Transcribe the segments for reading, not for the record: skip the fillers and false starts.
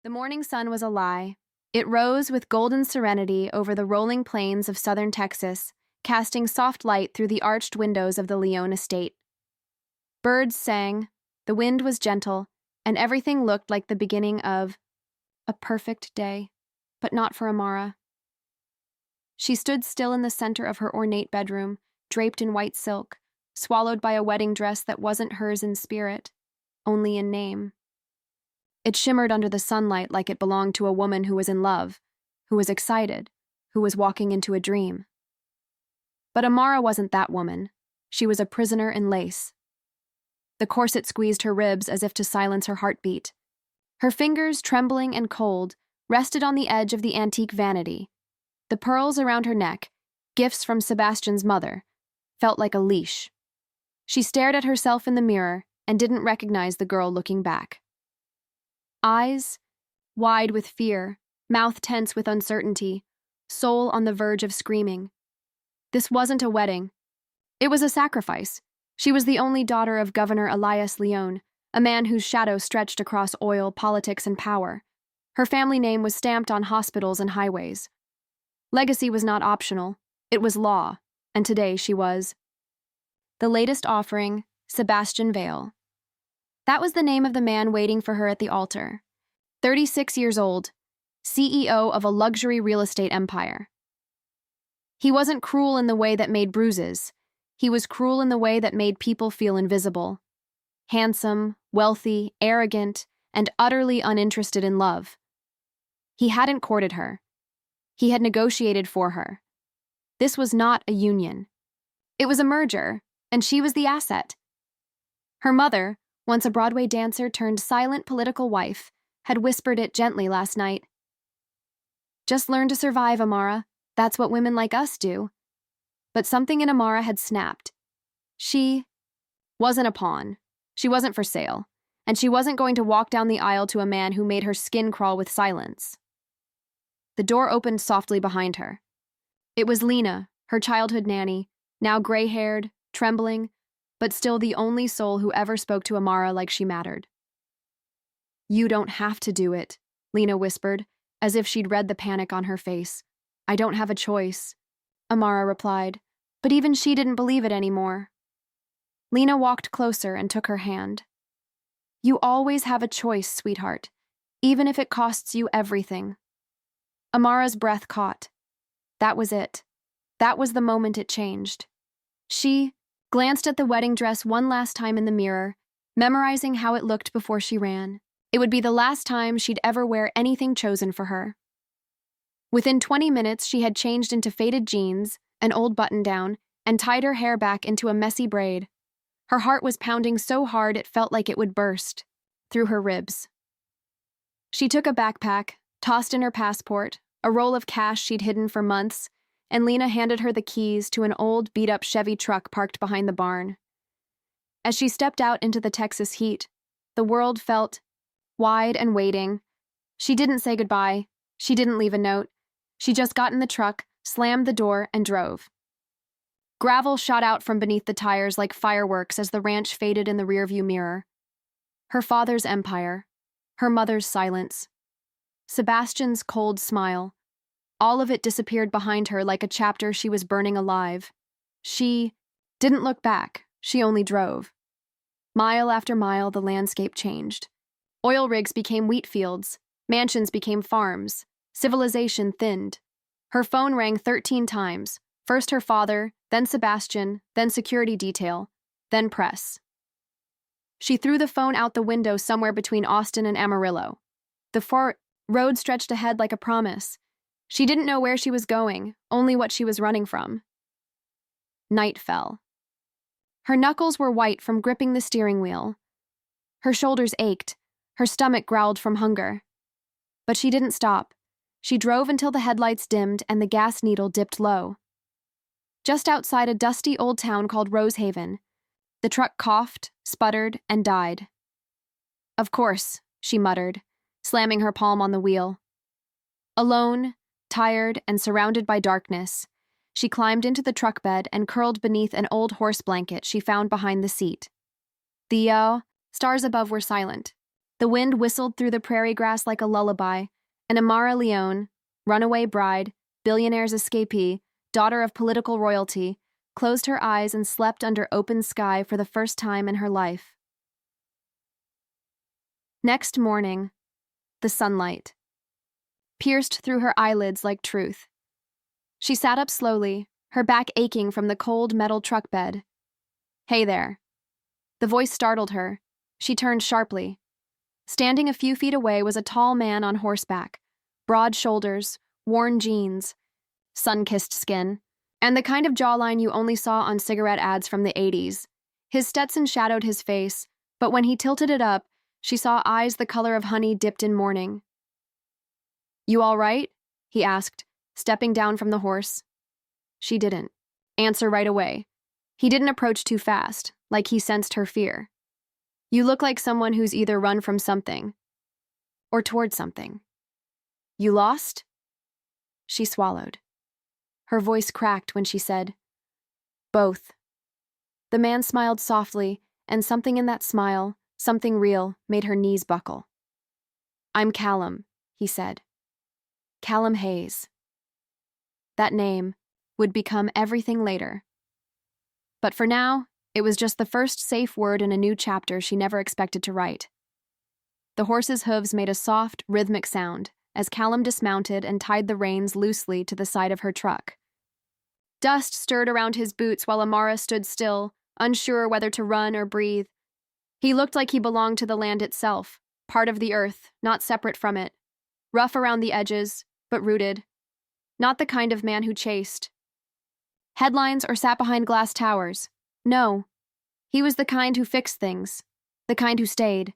The morning sun was a lie. It rose with golden serenity over the rolling plains of southern Texas, casting soft light through the arched windows of the Leone estate. Birds sang, the wind was gentle, and everything looked like the beginning of a perfect day, but not for Amara. She stood still in the center of her ornate bedroom, draped in white silk, swallowed by a wedding dress that wasn't hers in spirit, only in name. It shimmered under the sunlight like it belonged to a woman who was in love, who was excited, who was walking into a dream. But Amara wasn't that woman. She was a prisoner in lace. The corset squeezed her ribs as if to silence her heartbeat. Her fingers, trembling and cold, rested on the edge of the antique vanity. The pearls around her neck, gifts from Sebastian's mother, felt like a leash. She stared at herself in the mirror and didn't recognize the girl looking back. Eyes wide with fear, mouth tense with uncertainty, soul on the verge of screaming. This wasn't a wedding. It was a sacrifice. She was the only daughter of Governor Elias Leone, a man whose shadow stretched across oil, politics, and power. Her family name was stamped on hospitals and highways. Legacy was not optional. It was law, and today she was. The latest offering, Sebastian Vale. That was the name of the man waiting for her at the altar. 36 years old, CEO of a luxury real estate empire. He wasn't cruel in the way that made bruises. He was cruel in the way that made people feel invisible. Handsome, wealthy, arrogant, and utterly uninterested in love. He hadn't courted her. He had negotiated for her. This was not a union. It was a merger, and she was the asset. Her mother, once a Broadway dancer turned silent political wife, had whispered it gently last night. Just learn to survive, Amara. That's what women like us do. But something in Amara had snapped. She wasn't a pawn. She wasn't for sale. And she wasn't going to walk down the aisle to a man who made her skin crawl with silence. The door opened softly behind her. It was Lena, her childhood nanny, now gray-haired, trembling, but still the only soul who ever spoke to Amara like she mattered. "You don't have to do it," Lena whispered, as if she'd read the panic on her face. "I don't have a choice," Amara replied, but even she didn't believe it anymore. Lena walked closer and took her hand. "You always have a choice, sweetheart, even if it costs you everything." Amara's breath caught. That was it. That was the moment it changed. She glanced at the wedding dress one last time in the mirror, memorizing how it looked before she ran. It would be the last time she'd ever wear anything chosen for her. Within 20 minutes, she had changed into faded jeans, an old button-down, and tied her hair back into a messy braid. Her heart was pounding so hard it felt like it would burst through her ribs. She took a backpack, tossed in her passport, a roll of cash she'd hidden for months, and Lena handed her the keys to an old, beat-up Chevy truck parked behind the barn. As she stepped out into the Texas heat, the world felt wide and waiting. She didn't say goodbye. She didn't leave a note. She just got in the truck, slammed the door, and drove. Gravel shot out from beneath the tires like fireworks as the ranch faded in the rearview mirror. Her father's empire, her mother's silence, Sebastian's cold smile. All of it disappeared behind her like a chapter she was burning alive. She didn't look back, she only drove. Mile after mile, the landscape changed. Oil rigs became wheat fields, mansions became farms, civilization thinned. Her phone rang 13 times, first her father, then Sebastian, then security detail, then press. She threw the phone out the window somewhere between Austin and Amarillo. The road stretched ahead like a promise. She didn't know where she was going, only what she was running from. Night fell. Her knuckles were white from gripping the steering wheel. Her shoulders ached. Her stomach growled from hunger. But she didn't stop. She drove until the headlights dimmed and the gas needle dipped low. Just outside a dusty old town called Rosehaven, the truck coughed, sputtered, and died. "Of course," she muttered, slamming her palm on the wheel. Alone, tired, and surrounded by darkness, she climbed into the truck bed and curled beneath an old horse blanket she found behind the seat. The stars above were silent. The wind whistled through the prairie grass like a lullaby, and Amara Leone, runaway bride, billionaire's escapee, daughter of political royalty, closed her eyes and slept under open sky for the first time in her life. Next morning, the sunlight pierced through her eyelids like truth. She sat up slowly, her back aching from the cold metal truck bed. "Hey there." The voice startled her. She turned sharply. Standing a few feet away was a tall man on horseback, broad shoulders, worn jeans, sun-kissed skin, and the kind of jawline you only saw on cigarette ads from the 80s. His Stetson shadowed his face, but when he tilted it up, she saw eyes the color of honey dipped in morning. "You all right?" he asked, stepping down from the horse. She didn't answer right away. He didn't approach too fast, like he sensed her fear. "You look like someone who's either run from something or toward something. You lost?" She swallowed. Her voice cracked when she said, "Both." The man smiled softly, and something in that smile, something real, made her knees buckle. "I'm Callum," he said. Callum Hayes. That name would become everything later. But for now, it was just the first safe word in a new chapter she never expected to write. The horse's hooves made a soft, rhythmic sound as Callum dismounted and tied the reins loosely to the side of her truck. Dust stirred around his boots while Amara stood still, unsure whether to run or breathe. He looked like he belonged to the land itself, part of the earth, not separate from it. Rough around the edges, but rooted. Not the kind of man who chased headlines or sat behind glass towers. No, he was the kind who fixed things, the kind who stayed.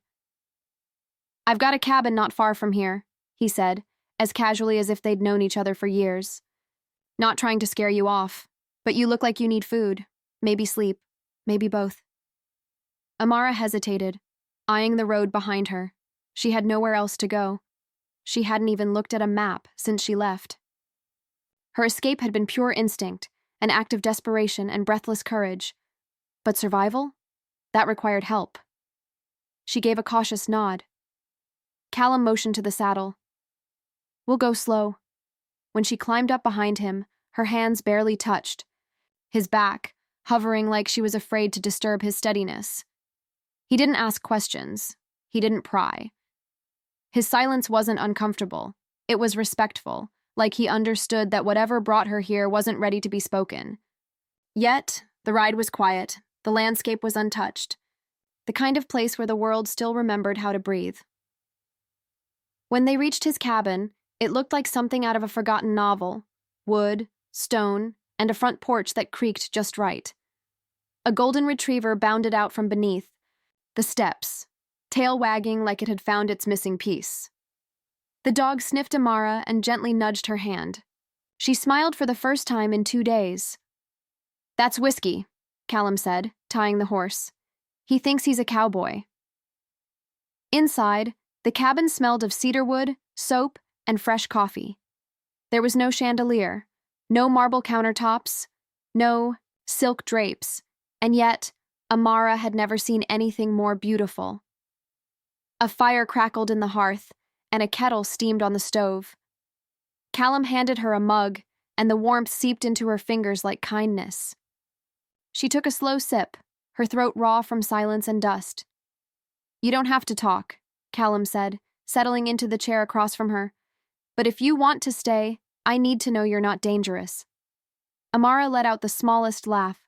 "I've got a cabin not far from here," he said, as casually as if they'd known each other for years. "Not trying to scare you off, but you look like you need food, maybe sleep, maybe both." Amara hesitated, eyeing the road behind her. She had nowhere else to go. She hadn't even looked at a map since she left. Her escape had been pure instinct, an act of desperation and breathless courage. But survival? That required help. She gave a cautious nod. Callum motioned to the saddle. "We'll go slow." When she climbed up behind him, her hands barely touched, his back hovering like she was afraid to disturb his steadiness. He didn't ask questions. He didn't pry. His silence wasn't uncomfortable. It was respectful, like he understood that whatever brought her here wasn't ready to be spoken. Yet, the ride was quiet. The landscape was untouched. The kind of place where the world still remembered how to breathe. When they reached his cabin, it looked like something out of a forgotten novel. Wood, stone, and a front porch that creaked just right. A golden retriever bounded out from beneath the steps, tail wagging like it had found its missing piece. The dog sniffed Amara and gently nudged her hand. She smiled for the first time in 2 days. "That's Whiskey," Callum said, tying the horse. "He thinks he's a cowboy." Inside, the cabin smelled of cedarwood, soap, and fresh coffee. There was no chandelier, no marble countertops, no silk drapes, and yet Amara had never seen anything more beautiful. A fire crackled in the hearth, and a kettle steamed on the stove. Callum handed her a mug, and the warmth seeped into her fingers like kindness. She took a slow sip, her throat raw from silence and dust. "You don't have to talk," Callum said, settling into the chair across from her. "But if you want to stay, I need to know you're not dangerous." Amara let out the smallest laugh.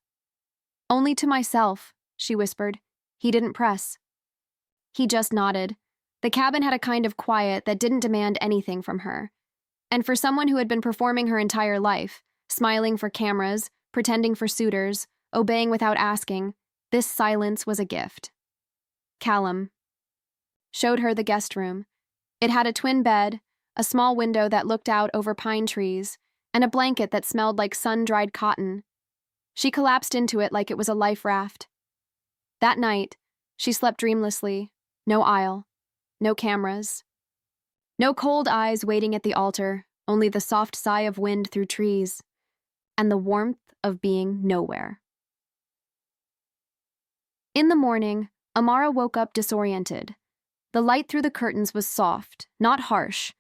"Only to myself," she whispered. He didn't press. He just nodded. The cabin had a kind of quiet that didn't demand anything from her. And for someone who had been performing her entire life, smiling for cameras, pretending for suitors, obeying without asking, this silence was a gift. Callum showed her the guest room. It had a twin bed, a small window that looked out over pine trees, and a blanket that smelled like sun-dried cotton. She collapsed into it like it was a life raft. That night, she slept dreamlessly. No aisle, no cameras, no cold eyes waiting at the altar, only the soft sigh of wind through trees, and the warmth of being nowhere. In the morning, Amara woke up disoriented. The light through the curtains was soft, not harsh.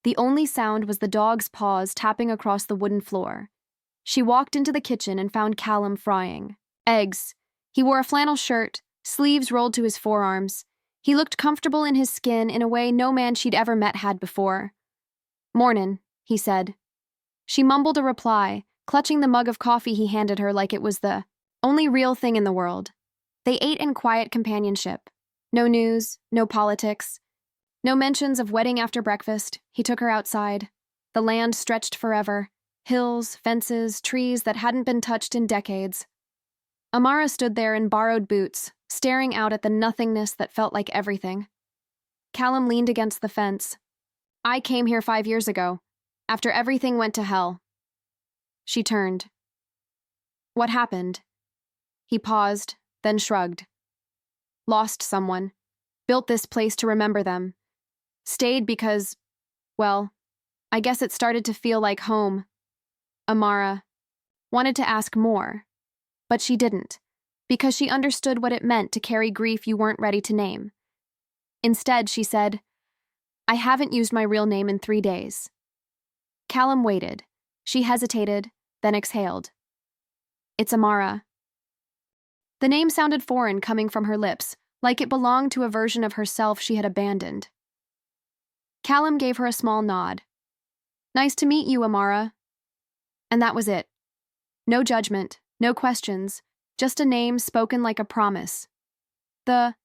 The only sound was the dog's paws tapping across the wooden floor. She walked into the kitchen and found Callum frying eggs. He wore a flannel shirt, sleeves rolled to his forearms. He looked comfortable in his skin in a way no man she'd ever met had before. "Mornin'," he said. She mumbled a reply, clutching the mug of coffee he handed her like it was the only real thing in the world. They ate in quiet companionship. No news, no politics, no mentions of wedding after breakfast. He took her outside. The land stretched forever. Hills, fences, trees that hadn't been touched in decades. Amara stood there in borrowed boots, staring out at the nothingness that felt like everything. Callum leaned against the fence. "I came here 5 years ago, after everything went to hell." She turned. "What happened?" He paused, then shrugged. "Lost someone. Built this place to remember them. Stayed because, well, I guess it started to feel like home." Amara wanted to ask more, but she didn't, because she understood what it meant to carry grief you weren't ready to name. Instead, she said, "I haven't used my real name in 3 days." Callum waited. She hesitated, then exhaled. "It's Amara." The name sounded foreign coming from her lips, like it belonged to a version of herself she had abandoned. Callum gave her a small nod. "Nice to meet you, Amara." And that was it. No judgment, no questions, just a name spoken like a promise. The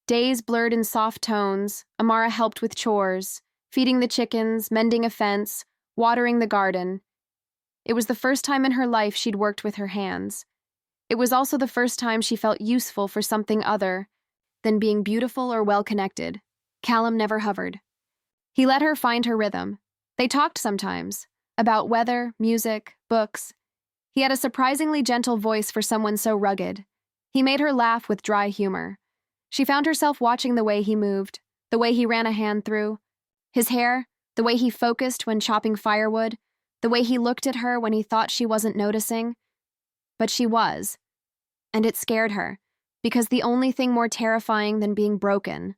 days blurred in soft tones. Amara helped with chores, feeding the chickens, mending a fence, watering the garden. It was the first time in her life she'd worked with her hands. It was also the first time she felt useful for something other than being beautiful or well-connected. Callum never hovered. He let her find her rhythm. They talked sometimes, about weather, music, books. He had a surprisingly gentle voice for someone so rugged. He made her laugh with dry humor. She found herself watching the way he moved, the way he ran a hand through his hair, the way he focused when chopping firewood, the way he looked at her when he thought she wasn't noticing. But she was, and it scared her, because the only thing more terrifying than being broken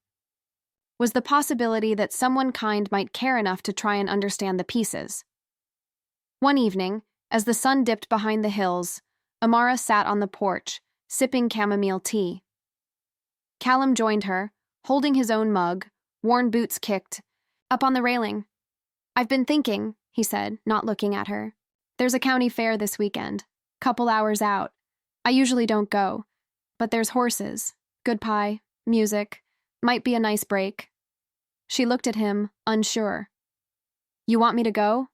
was the possibility that someone kind might care enough to try and understand the pieces. One evening, as the sun dipped behind the hills, Amara sat on the porch, sipping chamomile tea. Callum joined her, holding his own mug, worn boots kicked, up on the railing. "I've been thinking," he said, not looking at her. "There's a county fair this weekend, couple hours out. I usually don't go, but there's horses, good pie, music, might be a nice break." She looked at him, unsure. "You want me to go?"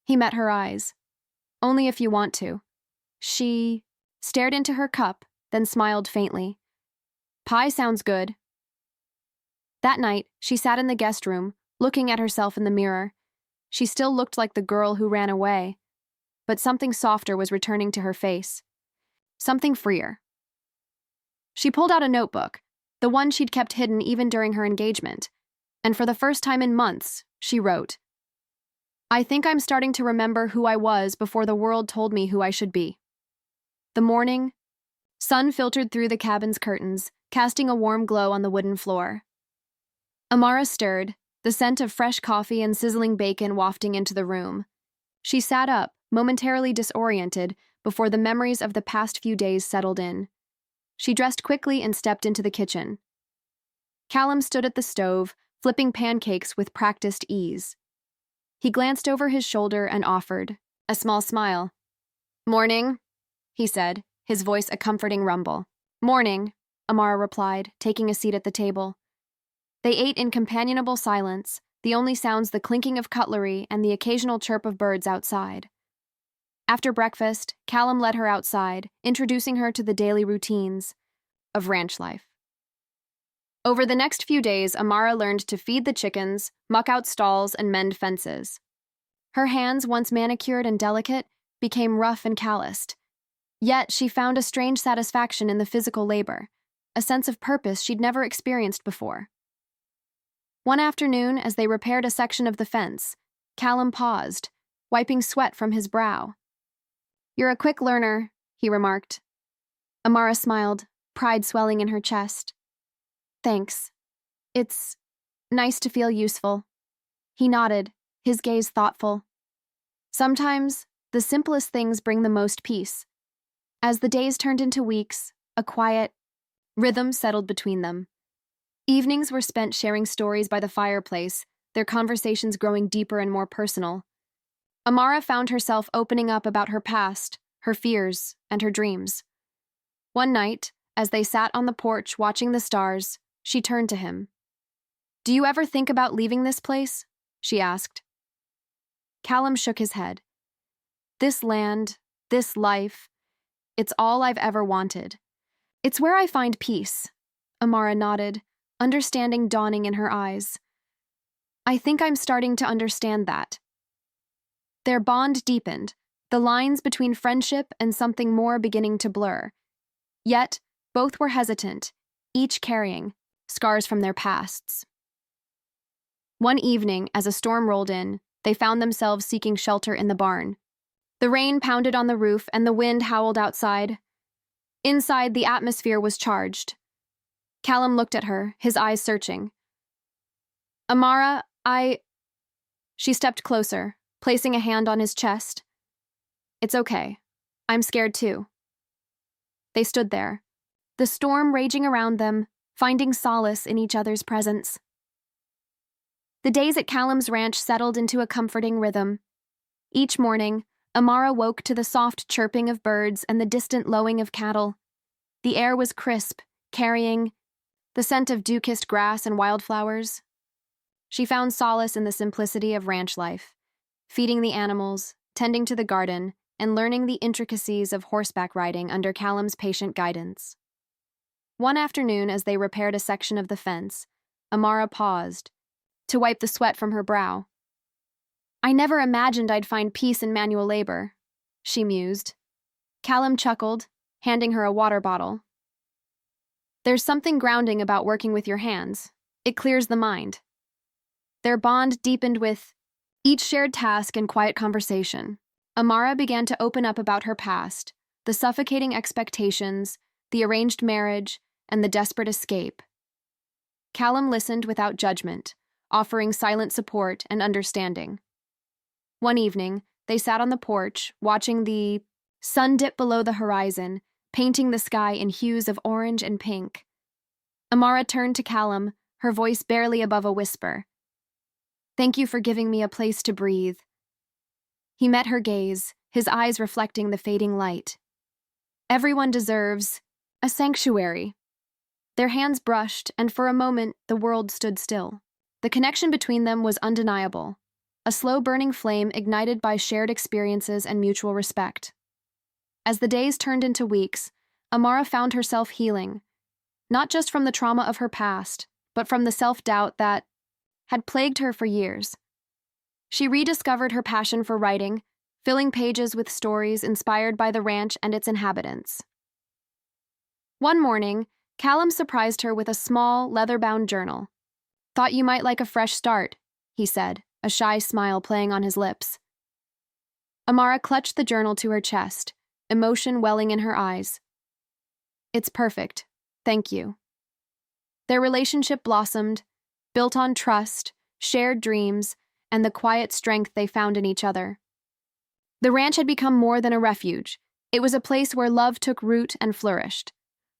He met her eyes. "Only if you want to." She stared into her cup, then smiled faintly. "Pie sounds good." That night, she sat in the guest room, looking at herself in the mirror. She still looked like the girl who ran away, but something softer was returning to her face. Something freer. She pulled out a notebook, the one she'd kept hidden even during her engagement, and for the first time in months, she wrote, "I think I'm starting to remember who I was before the world told me who I should be." The morning sun filtered through the cabin's curtains, casting a warm glow on the wooden floor. Amara stirred, the scent of fresh coffee and sizzling bacon wafting into the room. She sat up, momentarily disoriented, before the memories of the past few days settled in. She dressed quickly and stepped into the kitchen. Callum stood at the stove, flipping pancakes with practiced ease. He glanced over his shoulder and offered a small smile. "Morning," he said, his voice a comforting rumble. "Morning," Amara replied, taking a seat at the table. They ate in companionable silence, the only sounds the clinking of cutlery and the occasional chirp of birds outside. After breakfast, Callum led her outside, introducing her to the daily routines of ranch life. Over the next few days, Amara learned to feed the chickens, muck out stalls, and mend fences. Her hands, once manicured and delicate, became rough and calloused. Yet she found a strange satisfaction in the physical labor, a sense of purpose she'd never experienced before. One afternoon, as they repaired a section of the fence, Callum paused, wiping sweat from his brow. "You're a quick learner," he remarked. Amara smiled, pride swelling in her chest. "Thanks. It's nice to feel useful. He nodded, his gaze thoughtful. Sometimes, the simplest things bring the most peace. As the days turned into weeks, a quiet rhythm settled between them. Evenings were spent sharing stories by the fireplace, their conversations growing deeper and more personal. Amara found herself opening up about her past, her fears, and her dreams. One night, as they sat on the porch watching the stars, she turned to him. "Do you ever think about leaving this place?" she asked. Callum shook his head. "This land, this life, it's all I've ever wanted. It's where I find peace." Amara nodded, understanding dawning in her eyes. "I think I'm starting to understand that." Their bond deepened, the lines between friendship and something more beginning to blur. Yet, both were hesitant, each carrying scars from their pasts. One evening, as a storm rolled in, they found themselves seeking shelter in the barn. The rain pounded on the roof and the wind howled outside. Inside, the atmosphere was charged. Callum looked at her, his eyes searching. "Amara, She stepped closer, placing a hand on his chest. "It's okay. I'm scared too." They stood there, the storm raging around them, finding solace in each other's presence. The days at Callum's ranch settled into a comforting rhythm. Each morning, Amara woke to the soft chirping of birds and the distant lowing of cattle. The air was crisp, carrying the scent of dew-kissed grass and wildflowers. She found solace in the simplicity of ranch life, feeding the animals, tending to the garden, and learning the intricacies of horseback riding under Callum's patient guidance. One afternoon, as they repaired a section of the fence, Amara paused to wipe the sweat from her brow. "I never imagined I'd find peace in manual labor," she mused. Callum chuckled, handing her a water bottle. "There's something grounding about working with your hands. It clears the mind." Their bond deepened with each shared task and quiet conversation. Amara began to open up about her past, the suffocating expectations, the arranged marriage, and the desperate escape. Callum listened without judgment, offering silent support and understanding. One evening, they sat on the porch, watching the sun dip below the horizon, painting the sky in hues of orange and pink. Amara turned to Callum, her voice barely above a whisper. "Thank you for giving me a place to breathe." He met her gaze, his eyes reflecting the fading light. "Everyone deserves a sanctuary." Their hands brushed, and for a moment, the world stood still. The connection between them was undeniable, a slow-burning flame ignited by shared experiences and mutual respect. As the days turned into weeks, Amara found herself healing, not just from the trauma of her past, but from the self-doubt that had plagued her for years. She rediscovered her passion for writing, filling pages with stories inspired by the ranch and its inhabitants. One morning, Callum surprised her with a small, leather-bound journal. "Thought you might like a fresh start," he said, a shy smile playing on his lips. Amara clutched the journal to her chest, emotion welling in her eyes. "It's perfect. Thank you." Their relationship blossomed, built on trust, shared dreams, and the quiet strength they found in each other. The ranch had become more than a refuge. It was a place where love took root and flourished.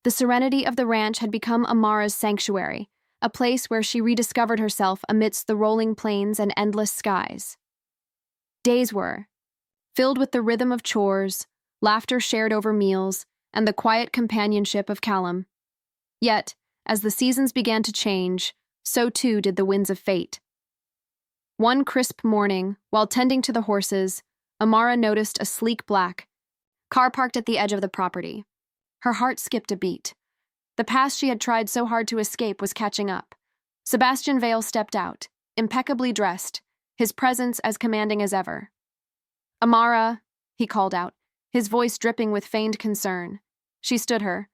The serenity of the ranch had become Amara's sanctuary, a place where she rediscovered herself amidst the rolling plains and endless skies. Days were filled with the rhythm of chores, laughter shared over meals, and the quiet companionship of Callum. Yet, as the seasons began to change, so too did the winds of fate. One crisp morning, while tending to the horses, Amara noticed a sleek black car parked at the edge of the property. Her heart skipped a beat. The past she had tried so hard to escape was catching up. Sebastian Vale stepped out, impeccably dressed, his presence as commanding as ever. "Amara," he called out, his voice dripping with feigned concern. She stood her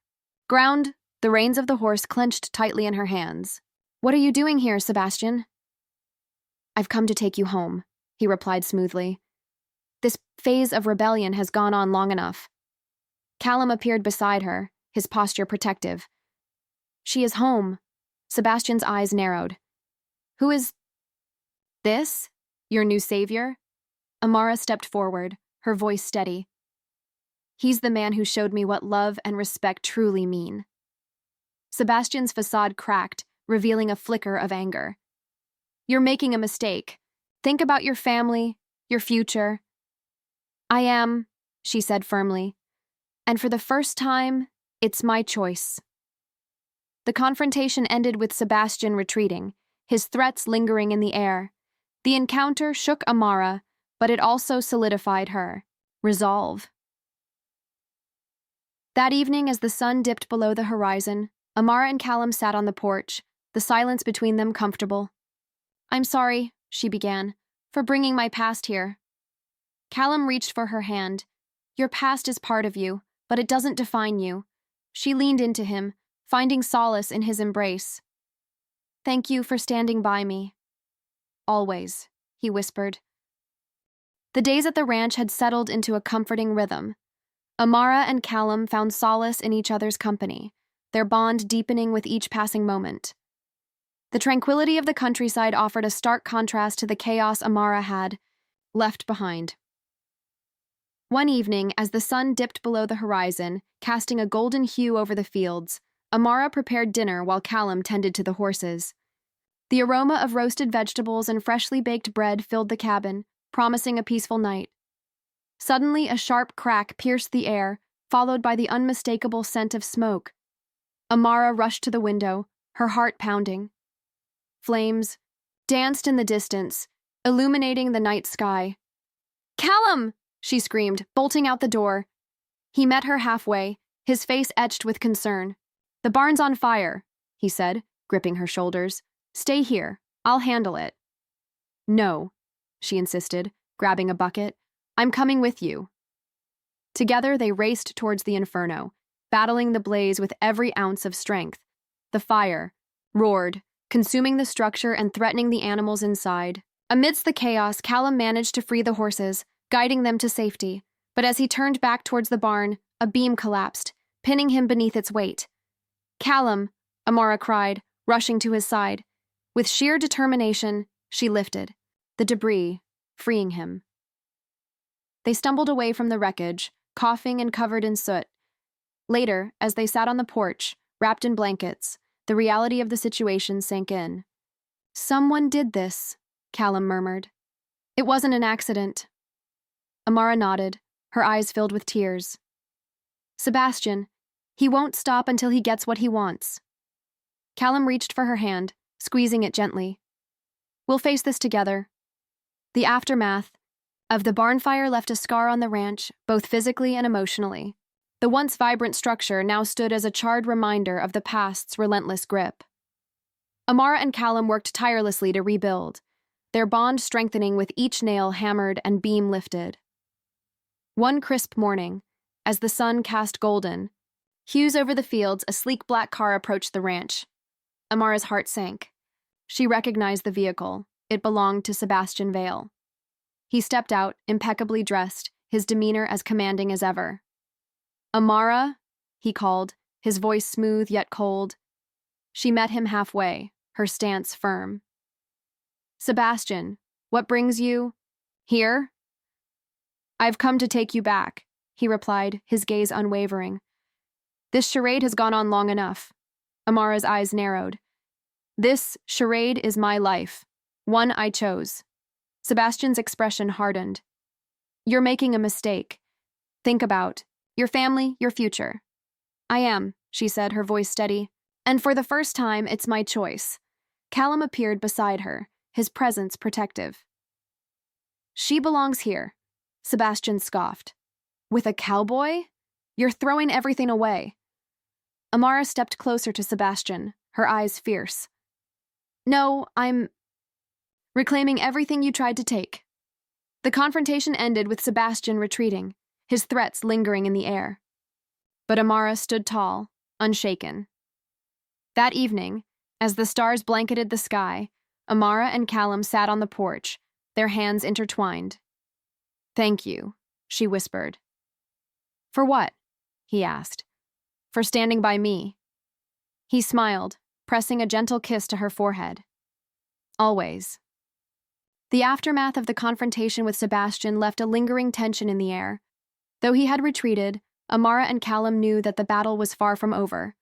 ground, the reins of the horse clenched tightly in her hands. "What are you doing here, Sebastian?" "I've come to take you home," he replied smoothly. "This phase of rebellion has gone on long enough." Callum appeared beside her, his posture protective. "She is home," Sebastian's eyes narrowed. Who is this? Your new savior? Amara stepped forward, her voice steady. He's the man who showed me what love and respect truly mean. Sebastian's facade cracked, revealing a flicker of anger. You're making a mistake. Think about your family, your future. I am, she said firmly. And for the first time, it's my choice. The confrontation ended with Sebastian retreating, his threats lingering in the air. The encounter shook Amara, but it also solidified her resolve. That evening, as the sun dipped below the horizon, Amara and Callum sat on the porch, the silence between them comfortable. I'm sorry, she began, for bringing my past here. Callum reached for her hand. Your past is part of you, but it doesn't define you. She leaned into him, finding solace in his embrace. Thank you for standing by me. Always, he whispered. The days at the ranch had settled into a comforting rhythm. Amara and Callum found solace in each other's company, their bond deepening with each passing moment. The tranquility of the countryside offered a stark contrast to the chaos Amara had left behind. One evening, as the sun dipped below the horizon, casting a golden hue over the fields, Amara prepared dinner while Callum tended to the horses. The aroma of roasted vegetables and freshly baked bread filled the cabin, promising a peaceful night. Suddenly, a sharp crack pierced the air, followed by the unmistakable scent of smoke. Amara rushed to the window, her heart pounding. Flames danced in the distance, illuminating the night sky. Callum! She screamed, bolting out the door. He met her halfway, his face etched with concern. The barn's on fire, he said, gripping her shoulders. Stay here. I'll handle it. No, she insisted, grabbing a bucket. I'm coming with you. Together they raced towards the inferno, battling the blaze with every ounce of strength. The fire roared, consuming the structure and threatening the animals inside. Amidst the chaos, Callum managed to free the horses, guiding them to safety. But as he turned back towards the barn, a beam collapsed, pinning him beneath its weight. Callum, Amara cried, rushing to his side. With sheer determination, she lifted the debris, freeing him. They stumbled away from the wreckage, coughing and covered in soot. Later, as they sat on the porch, wrapped in blankets, the reality of the situation sank in. Someone did this, Callum murmured. It wasn't an accident. Amara nodded, her eyes filled with tears. Sebastian, he won't stop until he gets what he wants. Callum reached for her hand, squeezing it gently. We'll face this together. The aftermath of the barn fire left a scar on the ranch, both physically and emotionally. The once vibrant structure now stood as a charred reminder of the past's relentless grip. Amara and Callum worked tirelessly to rebuild, their bond strengthening with each nail hammered and beam lifted. One crisp morning, as the sun cast golden hues over the fields, a sleek black car approached the ranch. Amara's heart sank. She recognized the vehicle. It belonged to Sebastian Vale. He stepped out, impeccably dressed, his demeanor as commanding as ever. Amara, he called, his voice smooth yet cold. She met him halfway, her stance firm. Sebastian, what brings you here? I've come to take you back, he replied, his gaze unwavering. This charade has gone on long enough. Amara's eyes narrowed. This charade is my life, one I chose. Sebastian's expression hardened. You're making a mistake. Think about your family, your future. I am, she said, her voice steady. And for the first time, it's my choice. Callum appeared beside her, his presence protective. She belongs here, Sebastian scoffed. With a cowboy? You're throwing everything away. Amara stepped closer to Sebastian, her eyes fierce. No, I'm reclaiming everything you tried to take. The confrontation ended with Sebastian retreating, his threats lingering in the air. But Amara stood tall, unshaken. That evening, as the stars blanketed the sky, Amara and Callum sat on the porch, their hands intertwined. Thank you, she whispered. For what? He asked. For standing by me. He smiled, pressing a gentle kiss to her forehead. Always. The aftermath of the confrontation with Sebastian left a lingering tension in the air. Though he had retreated, Amara and Callum knew that the battle was far from over.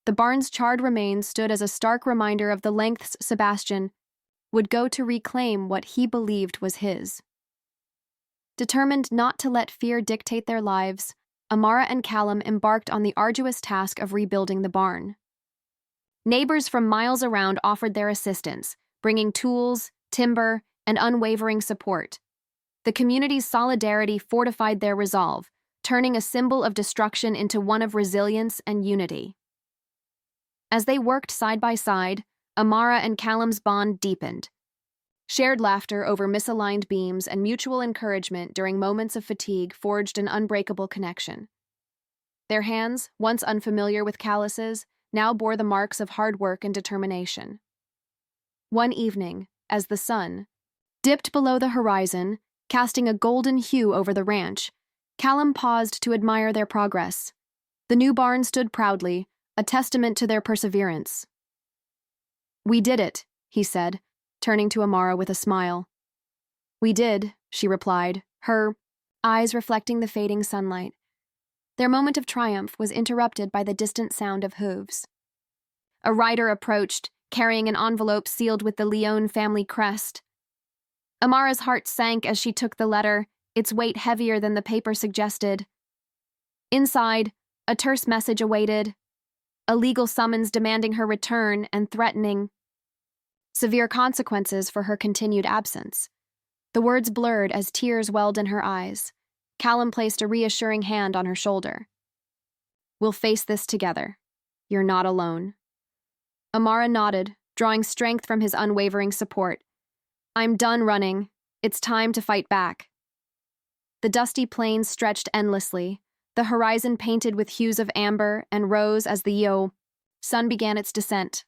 The barn's charred remains stood as a stark reminder of the lengths Sebastian would go to reclaim what he believed was his. Determined not to let fear dictate their lives, Amara and Callum embarked on the arduous task of rebuilding the barn. Neighbors from miles around offered their assistance, bringing tools, timber, and unwavering support. The community's solidarity fortified their resolve, turning a symbol of destruction into one of resilience and unity. As they worked side by side, Amara and Callum's bond deepened. Shared laughter over misaligned beams and mutual encouragement during moments of fatigue forged an unbreakable connection. Their hands, once unfamiliar with calluses, now bore the marks of hard work and determination. One evening, as the sun dipped below the horizon, casting a golden hue over the ranch, Callum paused to admire their progress. The new barn stood proudly, a testament to their perseverance. "We did it," he said, turning to Amara with a smile. "We did," she replied, her eyes reflecting the fading sunlight. Their moment of triumph was interrupted by the distant sound of hooves. A rider approached, carrying an envelope sealed with the Leone family crest. Amara's heart sank as she took the letter, its weight heavier than the paper suggested. Inside, a terse message awaited, a legal summons demanding her return and threatening severe consequences for her continued absence. The words blurred as tears welled in her eyes. Callum placed a reassuring hand on her shoulder. "We'll face this together. You're not alone." Amara nodded, drawing strength from his unwavering support. "I'm done running. It's time to fight back." The dusty plains stretched endlessly, the horizon painted with hues of amber and rose as the sun began its descent.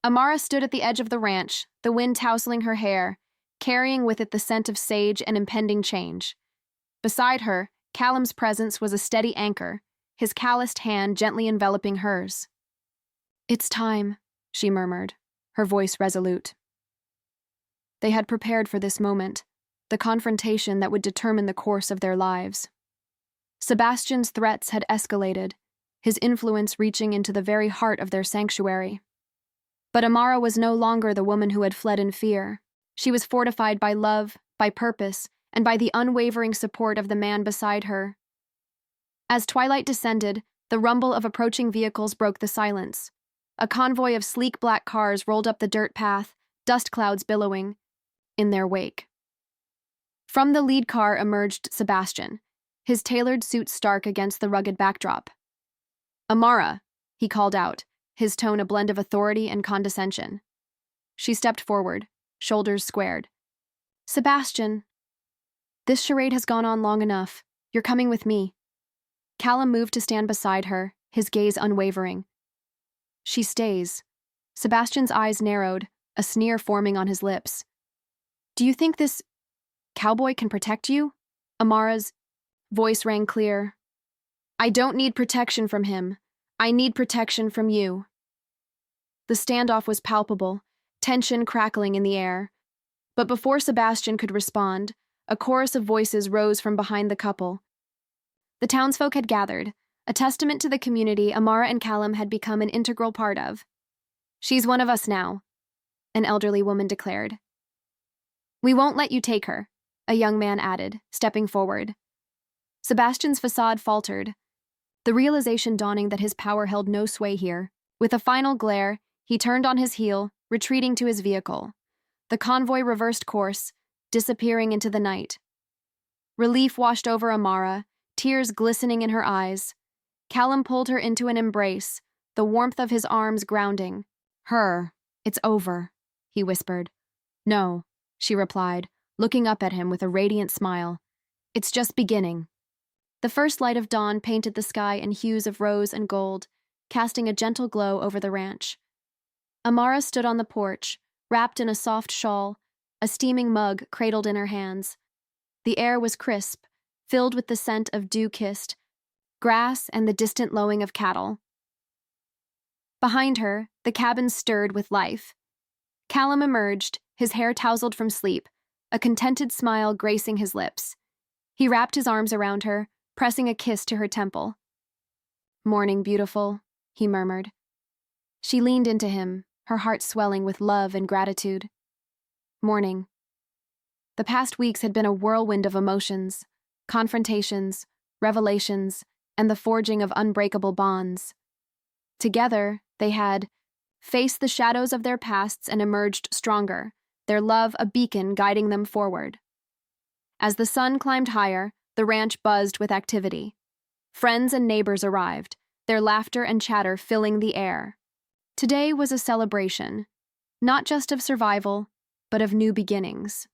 Amara stood at the edge of the ranch, the wind tousling her hair, carrying with it the scent of sage and impending change. Beside her, Callum's presence was a steady anchor, his calloused hand gently enveloping hers. "It's time," she murmured, her voice resolute. They had prepared for this moment, the confrontation that would determine the course of their lives. Sebastian's threats had escalated, his influence reaching into the very heart of their sanctuary. But Amara was no longer the woman who had fled in fear. She was fortified by love, by purpose, and by the unwavering support of the man beside her. As twilight descended, the rumble of approaching vehicles broke the silence. A convoy of sleek black cars rolled up the dirt path, dust clouds billowing in their wake. From the lead car emerged Sebastian, his tailored suit stark against the rugged backdrop. "Amara," he called out, his tone a blend of authority and condescension. She stepped forward, shoulders squared. "Sebastian, this charade has gone on long enough. You're coming with me." Callum moved to stand beside her, his gaze unwavering. "She stays." Sebastian's eyes narrowed, a sneer forming on his lips. "Do you think this cowboy can protect you?" Amara's voice rang clear. "I don't need protection from him. I need protection from you." The standoff was palpable, tension crackling in the air. But before Sebastian could respond, a chorus of voices rose from behind the couple. The townsfolk had gathered, a testament to the community Amara and Callum had become an integral part of. "She's one of us now," an elderly woman declared. "We won't let you take her," a young man added, stepping forward. Sebastian's facade faltered, the realization dawning that his power held no sway here. With a final glare, he turned on his heel, retreating to his vehicle. The convoy reversed course, disappearing into the night. Relief washed over Amara, tears glistening in her eyes. Callum pulled her into an embrace, the warmth of his arms grounding her. "It's over," he whispered. "No," she replied, looking up at him with a radiant smile. "It's just beginning." The first light of dawn painted the sky in hues of rose and gold, casting a gentle glow over the ranch. Amara stood on the porch, wrapped in a soft shawl, a steaming mug cradled in her hands. The air was crisp, filled with the scent of dew-kissed grass and the distant lowing of cattle. Behind her, the cabin stirred with life. Callum emerged, his hair tousled from sleep, a contented smile gracing his lips. He wrapped his arms around her, pressing a kiss to her temple. "Morning, beautiful," he murmured. She leaned into him, her heart swelling with love and gratitude. Morning. The past weeks had been a whirlwind of emotions, confrontations, revelations, and the forging of unbreakable bonds. Together, they had faced the shadows of their pasts and emerged stronger, their love a beacon guiding them forward. As the sun climbed higher, the ranch buzzed with activity. Friends and neighbors arrived, their laughter and chatter filling the air. Today was a celebration, not just of survival, but of new beginnings.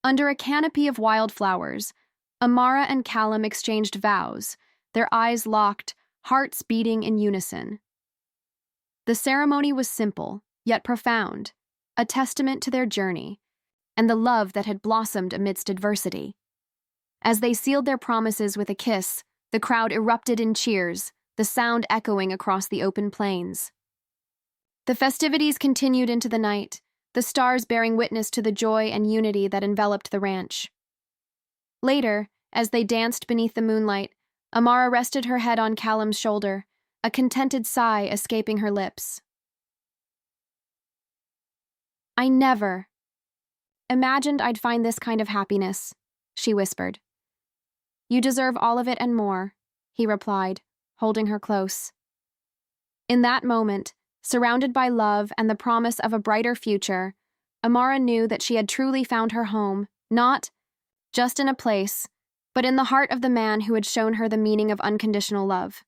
Under a canopy of wildflowers, Amara and Callum exchanged vows, their eyes locked, hearts beating in unison. The ceremony was simple, yet profound, a testament to their journey and the love that had blossomed amidst adversity. As they sealed their promises with a kiss, the crowd erupted in cheers, the sound echoing across the open plains. The festivities continued into the night, the stars bearing witness to the joy and unity that enveloped the ranch. Later, as they danced beneath the moonlight, Amara rested her head on Callum's shoulder, a contented sigh escaping her lips. "I never imagined I'd find this kind of happiness," she whispered. "You deserve all of it and more," he replied, holding her close. In that moment, surrounded by love and the promise of a brighter future, Amara knew that she had truly found her home, not just in a place, but in the heart of the man who had shown her the meaning of unconditional love.